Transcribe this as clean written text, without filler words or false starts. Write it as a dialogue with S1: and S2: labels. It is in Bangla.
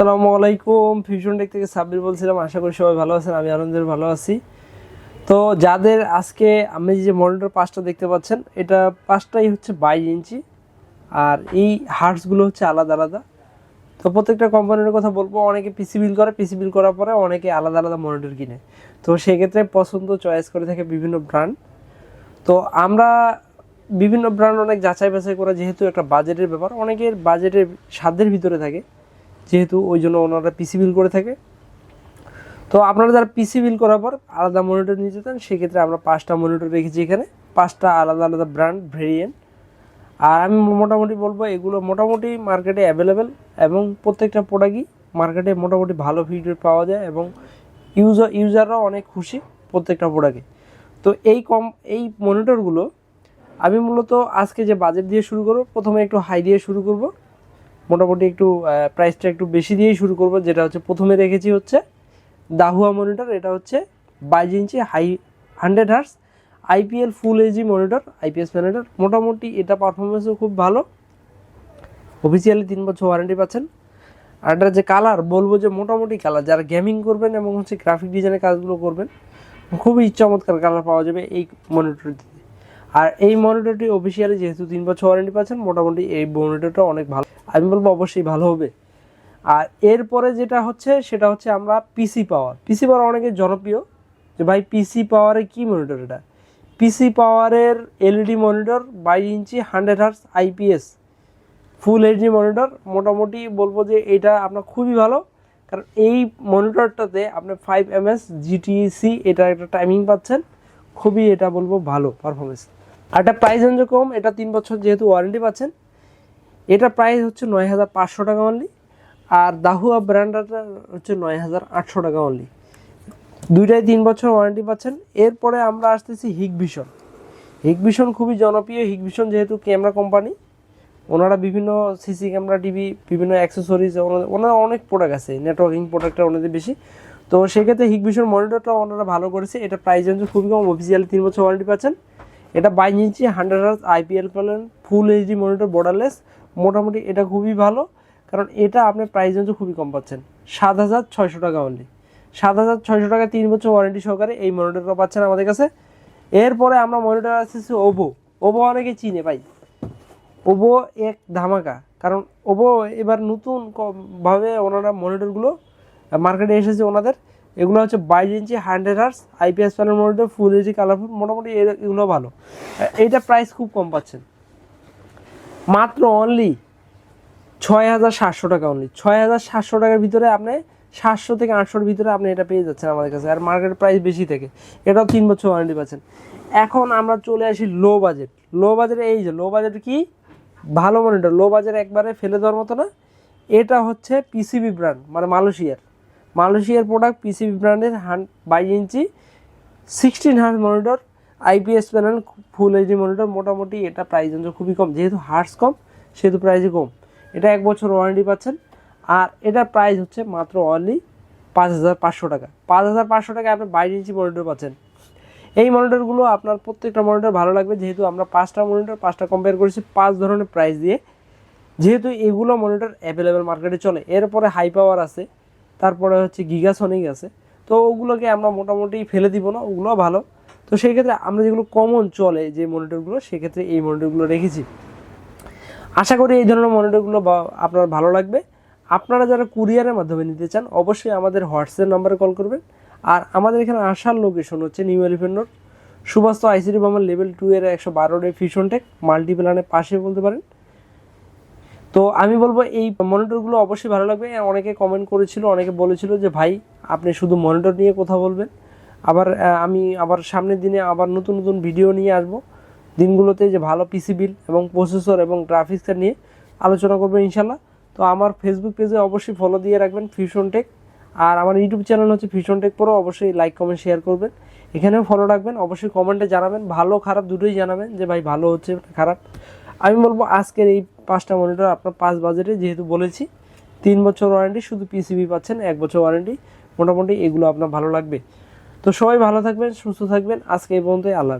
S1: আসসালামু আলাইকুম, ফিউশন টেক থেকে সাব্বির বলছিলাম। আশা করি সবাই ভালো আছেন, আমি আনন্দের ভালো আছি। তো যাদের আজকে আমি যে মনিটর পাঁচটা দেখতে পাচ্ছেন, এটা পাঁচটাই হচ্ছে 22 ইঞ্চি, আর এই হার্টসগুলো হচ্ছে আলাদা আলাদা। তো প্রত্যেকটা কোম্পানির কথা বলবো, অনেকে পিসি বিল করে, পিসি বিল করার পরে অনেকে আলাদা আলাদা মনিটর কিনে। তো সেক্ষেত্রে পছন্দ চয়েস করে থাকে বিভিন্ন ব্র্যান্ড। তো আমরা বিভিন্ন ব্র্যান্ড অনেক যাচাই বাছাই করে, যেহেতু একটা বাজেটের ব্যাপার, অনেকের বাজেটের সাধ্যের ভিতরে থাকে, যেহেতু ওই জন্য ওনারা পিসি বিল করে থাকে। তো আপনারা যারা পিসি বিল করার পর আলাদা মনিটর নিতে চান, সেক্ষেত্রে আমরা 5টা মনিটর রেখেছি এখানে, 5টা আলাদা আলাদা ব্র্যান্ড ভেরিয়েন্ট। আর আমি মোটামুটি বলবো এগুলো মোটামুটি মার্কেটে অ্যাভেলেবেল, এবং প্রত্যেকটা প্রোডাক্টই মার্কেটে মোটামুটি ভালো ফিডব্যাক পাওয়া যায়, এবং ইউজাররাও অনেক খুশি প্রত্যেকটা প্রোডাক্টে। তো এই মনিটরগুলো আমি মূলত আজকে যে বাজেট দিয়ে শুরু করব, প্রথমে একটু হাই দিয়ে শুরু করব, মোটামুটি একটু প্রাইসটা একটু বেশি দিয়েই শুরু করব। যেটা হচ্ছে প্রথমে রেখেছি হচ্ছে দাহুয়া মনিটর। এটা হচ্ছে 22 inch high 100 hertz IPL full HD monitor, IPS monitor. মোটামুটি এটা পারফরমেন্সও খুব ভালো, অফিসিয়ালি 3 বছর ওয়ারেন্টি পাচ্ছেন। আর এটার যে কালার, বলবো যে মোটামুটি কালার, যারা গেমিং করবেন এবং হচ্ছে গ্রাফিক ডিজাইনের কাজগুলো করবেন, খুবই চমৎকার কালার পাওয়া যাবে এই মনিটরটিতে। আর এই মনিটরটি অফিসিয়ালি যেহেতু 3 বছর ওয়ারেন্টি পাচ্ছেন, মোটামুটি এই মনিটরটা অনেক ভালো, আমি বলবো অবশ্যই ভালো হবে। আর এরপরে যেটা হচ্ছে সেটা হচ্ছে আমরা পিসি পাওয়ার অনেকের জনপ্রিয়, যে ভাই পিসি পাওয়ারে কি মনিটর। এটা পিসি পাওয়ারের LED monitor, 22 inch 100 hertz IPS full HD monitor. মোটামুটি বলবো যে এটা আপনার খুবই ভালো, কারণ এই মনিটরটাতে আপনি 5ms জিটিসি এটা একটা টাইমিং পাচ্ছেন, খুবই এটা বলবো ভালো পারফরমেন্স। আর এটা প্রাইস রেঞ্জও কম, এটা 3 বছর যেহেতু ওয়ারেন্টি পাচ্ছেন। এটা প্রাইস হচ্ছে 9500 টাকা অনলি, আর দাহুয়া ব্র্যান্ডটা হচ্ছে 9800 টাকা অনলি। দুইটাই 3 বছর ওয়ারেন্টি পাচ্ছেন। এরপরে আমরা আসতেছি হিকভিশন খুবই জনপ্রিয়। হিকভিশন যেহেতু ক্যামেরা কোম্পানি, ওনারা বিভিন্ন সিসি ক্যামেরা, টিভি, বিভিন্ন অ্যাক্সেসরিজ, ওনারা অনেক প্রোডাক্ট আছে, নেটওয়ার্কিং প্রোডাক্টটা ওনাদের বেশি। তো সেক্ষেত্রে হিকভিশন মনিটরটা ওনারা ভালো করেছে। এটা প্রাইস রেঞ্জ খুবই কম, অফিসিয়ালি 3 বছর ওয়ারেন্টি পাচ্ছেন। এটা 22 ইঞ্চি 100 হার্টজ আইপিএল প্যানেল ফুল এইচডি মনিটর বর্ডারলেস। মোটামুটি এটা খুবই ভালো, কারণ এটা আপনার প্রাইস রেঞ্জও খুবই কম পাচ্ছেন, 7600 টাকা অনলি। 7600 টাকা 3 বছর ওয়ারেন্টি সহকারে এই মনিটরটা পাচ্ছেন আমাদের কাছে। এরপরে আমরা মনিটর আসতেছি ওভো অনেকে চিনে ভাই, ওভো এক ধামাকা, কারণ ওভো এবার নতুন ভাবে ওনারা মনিটরগুলো মার্কেটে এসেছে ওনাদের। এগুলো হচ্ছে 22 inch 100 hertz IPS panel monitor full HD colourful. মোটামুটি এগুলো ভালো। এইটা প্রাইস খুব কম পাচ্ছেন, মাত্র অনলি 6700 টাকা অনলি। 6700 টাকার ভিতরে আপনি 700 থেকে 800-র ভিতরে আপনি এটা পেয়ে যাচ্ছেন আমাদের কাছে। আর মার্কেট প্রাইস বেশি থেকে, এটাও 3 বছর ওয়ারেন্টি পাচ্ছেন। এখন আমরা চলে আসি লো বাজেটে। এই যে লো বাজেট কি ভালো মনিটর, লো বাজেট একবারে ফেলে দেওয়ার মতো না। এটা হচ্ছে পিসিবি ব্র্যান্ড, মানে মালয়েশিয়ার প্রোডাক্ট, পিসিবি ব্র্যান্ডের 22 ইঞ্চি 16 হার্টজ মনিটর আইপিএস প্যানেল ফুল এইচডি মনিটর। মোটামুটি এটা প্রাইস রেঞ্জ খুবই কম, যেহেতু হার্টস কম সেহেতু প্রাইসই কম। এটা 1 বছর ওয়ারেন্টি পাচ্ছেন। আর এটার প্রাইস হচ্ছে মাত্র অনলি 5500 টাকা। 5500 টাকায় আপনি 22 ইঞ্চি মনিটর পাচ্ছেন। এই মনিটরগুলো আপনার প্রত্যেকটা মনিটর ভালো লাগবে, যেহেতু আমরা 5টা মনিটর 5টা কম্পেয়ার করেছি 5 ধরনের প্রাইস দিয়ে, যেহেতু এগুলো মনিটর অ্যাভেলেবেল মার্কেটে চলে। এরপরে হাই পাওয়ার আছে, তারপরে হচ্ছে গিগাসনিক আছে। তো ওগুলোকে আমরা মোটামুটি ফেলে দিব না, ওগুলো ভালো। তো সেই ক্ষেত্রে আমরা যেগুলো কমন চলে যে মনিটরগুলো, সেক্ষেত্রে এই মনিটরগুলো রেখেছি। আশা করি এই ধরনের মনিটরগুলো আপনার ভালো লাগবে। আপনারা যারা কুরিয়ারের মাধ্যমে নিতে চান, অবশ্যই আমাদের হোয়াটসঅ্যাপ নাম্বারে কল করবেন। আর আমাদের এখানে আসার লোকেশন হচ্ছে new elephant road, Subhash ICT Bhaban level 2 এর 112 ফিউশন টেক মাল্টিপ্ল্যানের পাশে বলতে পারেন। তো আমি বলবো এই মনিটরগুলো অবশ্যই ভালো লাগবে। অনেকে কমেন্ট করেছিল, অনেকে বলেছিল যে ভাই আপনি শুধু মনিটর নিয়ে কথা বলবেন। আমি সামনের দিনে আবার নতুন নতুন ভিডিও নিয়ে আসবো দিনগুলোতে, যে ভালো পিসি বিল এবং প্রসেসর এবং গ্রাফিক্সের নিয়ে আলোচনা করবো ইনশাল্লাহ। তো আমার ফেসবুক পেজে অবশ্যই ফলো দিয়ে রাখবেন ফিউশন টেক, আর আমার ইউটিউব চ্যানেল হচ্ছে ফিউশন টেক প্রো। অবশ্যই লাইক কমেন্ট শেয়ার করবেন, এখানেও ফলো রাখবেন। অবশ্যই কমেন্টে জানাবেন, ভালো খারাপ দুটোই জানাবেন, যে ভাই ভালো হচ্ছে খারাপ। আমি বলবো আজকের এই 5টা মনিটর আপনার 5 বাজেটে, যেহেতু বলেছি 3 বছর ওয়ারেন্টি, শুধু পিসিবি পাচ্ছেন 1 বছর ওয়ারেন্টি। মোটামুটি এগুলো আপনার ভালো লাগবে। তো সবাই ভালো থাকবেন, সুস্থ থাকবেন। আজকে এই পর্যন্তই, আল্লাহ।